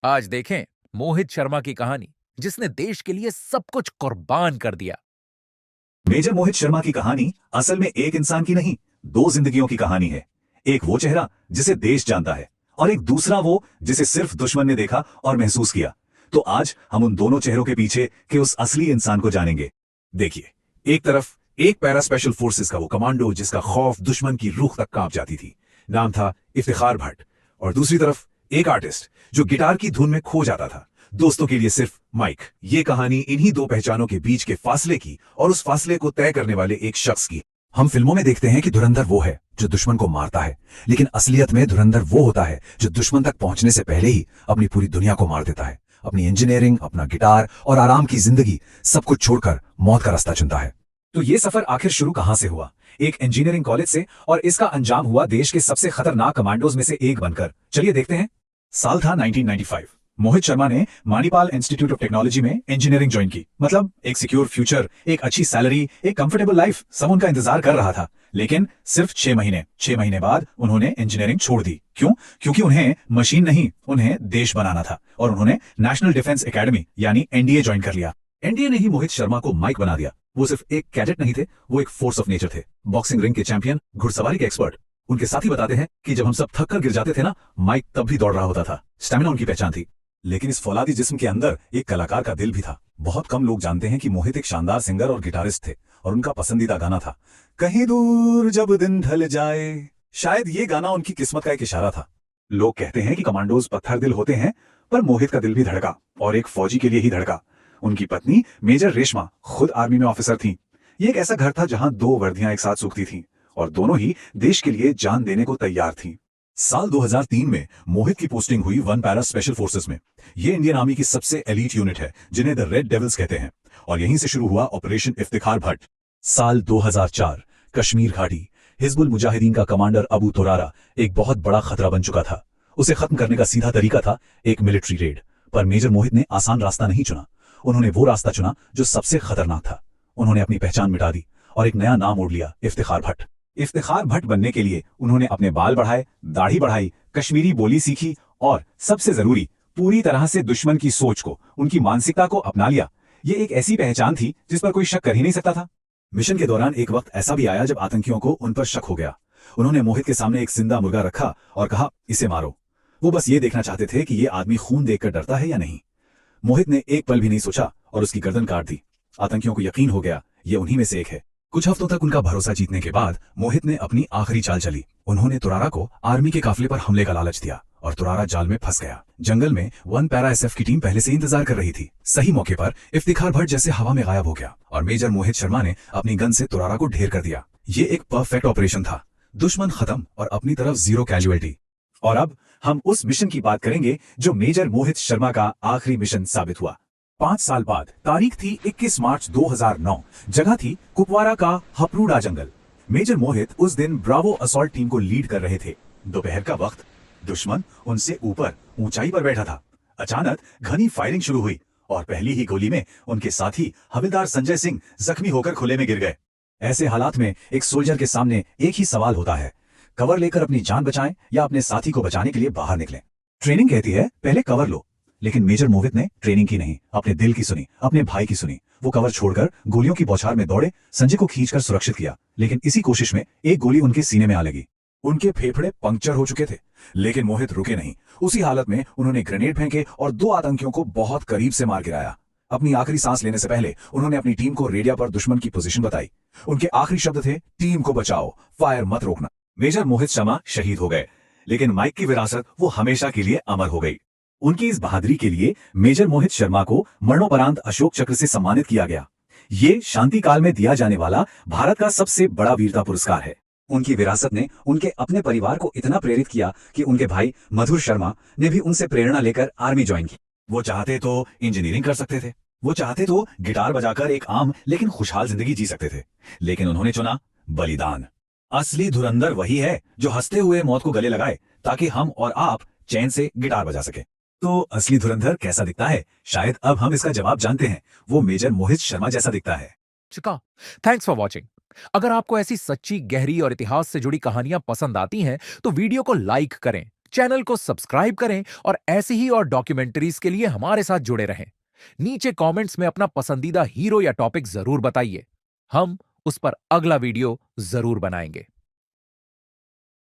आज देखें मोहित शर्मा की कहानी, जिसने देश के लिए सब कुछ कुर्बान कर दिया। मेजर मोहित शर्मा की कहानी असल में एक इंसान की नहीं, दो जिंदगियों की कहानी है। एक वो चेहरा जिसे देश जानता है और एक दूसरा वो जिसे सिर्फ दुश्मन ने देखा और महसूस किया। तो आज हम उन दोनों चेहरों के पीछे के उस असली इंसान को जानेंगे। देखिए, एक तरफ एक पैरा स्पेशल फोर्सेस का वो कमांडो जिसका खौफ दुश्मन की रूह तक कांप जाती थी, नाम था इफ्तिखार भट्ट। और दूसरी तरफ एक आर्टिस्ट जो गिटार की धुन में खो जाता था, दोस्तों के लिए सिर्फ माइक। ये कहानी इन्हीं दो पहचानों के बीच के फासले की और उस फासले को तय करने वाले एक शख्स की। हम फिल्मों में देखते हैं कि धुरंधर वो है जो दुश्मन को मारता है, लेकिन असलियत में धुरंधर वो होता है जो दुश्मन तक पहुंचने से पहले ही अपनी पूरी दुनिया को मार देता है। अपनी इंजीनियरिंग, अपना गिटार और आराम की जिंदगी सब कुछ छोड़कर मौत का रास्ता चुनता है। तो ये सफर आखिर शुरू कहां से हुआ? एक इंजीनियरिंग कॉलेज से, और इसका अंजाम हुआ देश के सबसे खतरनाक कमांडोज में से एक बनकर। चलिए देखते हैं। साल था 1995। मोहित शर्मा ने मणिपाल इंस्टीट्यूट ऑफ टेक्नोलॉजी में इंजीनियरिंग ज्वाइन की। मतलब एक सिक्योर फ्यूचर, एक अच्छी सैलरी, एक कंफर्टेबल लाइफ, सब उनका इंतजार कर रहा था। लेकिन सिर्फ 6 महीने बाद उन्होंने इंजीनियरिंग छोड़ दी। क्यों? क्योंकि उन्हें मशीन नहीं, उन्हें देश बनाना था। और उन्होंने नेशनल डिफेंस एकेडमी यानी एनडीए ज्वाइन कर लिया। एनडीए ने ही मोहित शर्मा को माइक बना दिया। वो सिर्फ एक कैडेट नहीं थे, वो एक फोर्स ऑफ नेचर थे। बॉक्सिंग रिंग के चैंपियन, घुड़सवारी के एक्सपर्ट। उनके साथी बताते हैं कि जब हम सब थक कर गिर जाते थे ना, माइक तब भी दौड़ रहा होता था। स्टेमिना उनकी पहचान थी। लेकिन इस फौलादी जिस्म के अंदर एक कलाकार का दिल भी था। बहुत कम लोग जानते हैं कि मोहित एक शानदार सिंगर और गिटारिस्ट थे, और उनका पसंदीदा गाना था कहीं दूर जब दिन ढल जाए। शायद ये गाना उनकी किस्मत का एक इशारा था। लोग कहते हैं कि कमांडोज पत्थर दिल होते हैं, पर मोहित का दिल भी धड़का, और एक फौजी के लिए ही धड़का। उनकी पत्नी मेजर रेशमा खुद आर्मी में ऑफिसर थी। ये एक ऐसा घर था जहां दो वर्दियां एक साथ सूखती थीं, और दोनों ही देश के लिए जान देने को तैयार थीं। साल 2003 में मोहित की पोस्टिंग हुई वन पैरा स्पेशल फोर्सेस में। ये इंडियन आर्मी की सबसे एलीट यूनिट है, जिन्हें द रेड डेविल्स कहते हैं। और यहीं से शुरू हुआ ऑपरेशन इफ्तिखार भट्ट। साल 2004, कश्मीर घाटी। हिजबुल मुजाहिदीन का कमांडर अबू तुरारा एक बहुत बड़ा खतरा बन चुका था। उसे खत्म करने का सीधा तरीका था एक मिलिट्री रेड। पर मेजर मोहित ने आसान रास्ता नहीं चुना। उन्होंने वो रास्ता चुना जो सबसे खतरनाक था। उन्होंने अपनी पहचान मिटा दी और एक नया नाम ओढ़ लिया, इफ्तिखार भट्ट। इफ्तिखार भट्ट बनने के लिए उन्होंने अपने बाल बढ़ाए, दाढ़ी बढ़ाई, कश्मीरी बोली सीखी, और सबसे जरूरी, पूरी तरह से दुश्मन की सोच को, उनकी मानसिकता को अपना लिया। ये एक ऐसी पहचान थी जिस पर कोई शक कर ही नहीं सकता था। मिशन के दौरान एक वक्त ऐसा भी आया जब आतंकियों को उन पर शक हो गया। उन्होंने मोहित के सामने एक जिंदा मुर्गा रखा और कहा, इसे मारो। वो बस ये देखना चाहते थे कि ये आदमी खून देखकर डरता है या नहीं। मोहित ने एक पल भी नहीं सोचा और उसकी गर्दन काट दी। आतंकियों को यकीन हो गया ये उन्हीं में से एक है। कुछ हफ्तों तक उनका भरोसा जीतने के बाद मोहित ने अपनी आखिरी चाल चली। उन्होंने तुरारा को आर्मी के काफिले पर हमले का लालच दिया, और तुरारा जाल में फंस गया। जंगल में वन पैरा एसएफ की टीम पहले से इंतजार कर रही थी। सही मौके पर इफ्तिखार भट्ट जैसे हवा में गायब हो गया, और मेजर मोहित शर्मा ने अपनी गन से तुरारा को ढेर कर दिया। ये एक परफेक्ट ऑपरेशन था। दुश्मन खत्म और अपनी तरफ जीरो कैजुअलिटी। और अब हम उस मिशन की बात करेंगे जो मेजर मोहित शर्मा का आखिरी मिशन साबित हुआ। 5 साल बाद, तारीख थी 21 मार्च 2009, जगह थी कुपवारा का हपरूडा जंगल। मेजर मोहित उस दिन ब्रावो असॉल्ट टीम को लीड कर रहे थे। दोपहर का वक्त, दुश्मन उनसे ऊपर ऊंचाई पर बैठा था। अचानक घनी फायरिंग शुरू हुई, और पहली ही गोली में उनके साथी हविलदार संजय सिंह जख्मी होकर खुले में गिर गए। ऐसे हालात में एक सोल्जर के सामने एक ही सवाल होता है, कवर लेकर अपनी जान बचाएं या अपने साथी को बचाने के लिए बाहर निकलें। ट्रेनिंग कहती है पहले कवर लो, लेकिन मेजर मोहित ने ट्रेनिंग की नहीं, अपने दिल की सुनी, अपने भाई की सुनी। वो कवर छोड़कर गोलियों की बौछार में दौड़े, संजय को खींचकर सुरक्षित किया। लेकिन इसी कोशिश में एक गोली उनके सीने में आ लगी। उनके फेफड़े पंक्चर हो चुके थे, लेकिन मोहित रुके नहीं। उसी हालत में उन्होंने ग्रेनेड फेंके और 2 आतंकियों को बहुत करीब से मार गिराया। अपनी आखिरी सांस लेने से पहले उन्होंने अपनी टीम को रेडियो पर दुश्मन की पोजीशन बताई। उनके आखिरी शब्द थे, टीम को बचाओ, फायर मत रोकना। मेजर मोहित शर्मा शहीद हो गए, लेकिन माइक की विरासत वो हमेशा के लिए अमर हो गई। उनकी इस बहादुरी के लिए मेजर मोहित शर्मा को मरणोपरांत अशोक चक्र से सम्मानित किया गया। ये शांति काल में दिया जाने वाला भारत का सबसे बड़ा वीरता पुरस्कार है। उनकी विरासत ने उनके अपने परिवार को इतना प्रेरित किया कि उनके भाई मधुर शर्मा ने भी उनसे प्रेरणा लेकर आर्मी ज्वाइन की। वो चाहते तो इंजीनियरिंग कर सकते थे, वो चाहते तो गिटार बजाकर एक आम लेकिन खुशहाल जिंदगी जी सकते थे, लेकिन उन्होंने चुना बलिदान। असली धुरंधर वही है जो हंसते हुए मौत को गले लगाए ताकि हम और आप चैन से गिटार बजा सके। तो असली धुरंधर कैसा दिखता है? शायद अब हम इसका जवाब जानते हैं। वो मेजर मोहित शर्मा जैसा दिखता है। चुका। Thanks for watching. अगर आपको ऐसी सच्ची, गहरी और इतिहास से जुड़ी कहानियां पसंद आती हैं, तो वीडियो को लाइक करें, चैनल को सब्सक्राइब करें और ऐसी ही और डॉक्यूमेंट्रीज के लिए हमारे साथ जुड़े रहें। नीचे कमेंट्स में अपना पसंदीदा हीरो या टॉपिक जरूर बताइए, हम उस पर अगला वीडियो जरूर बनाएंगे।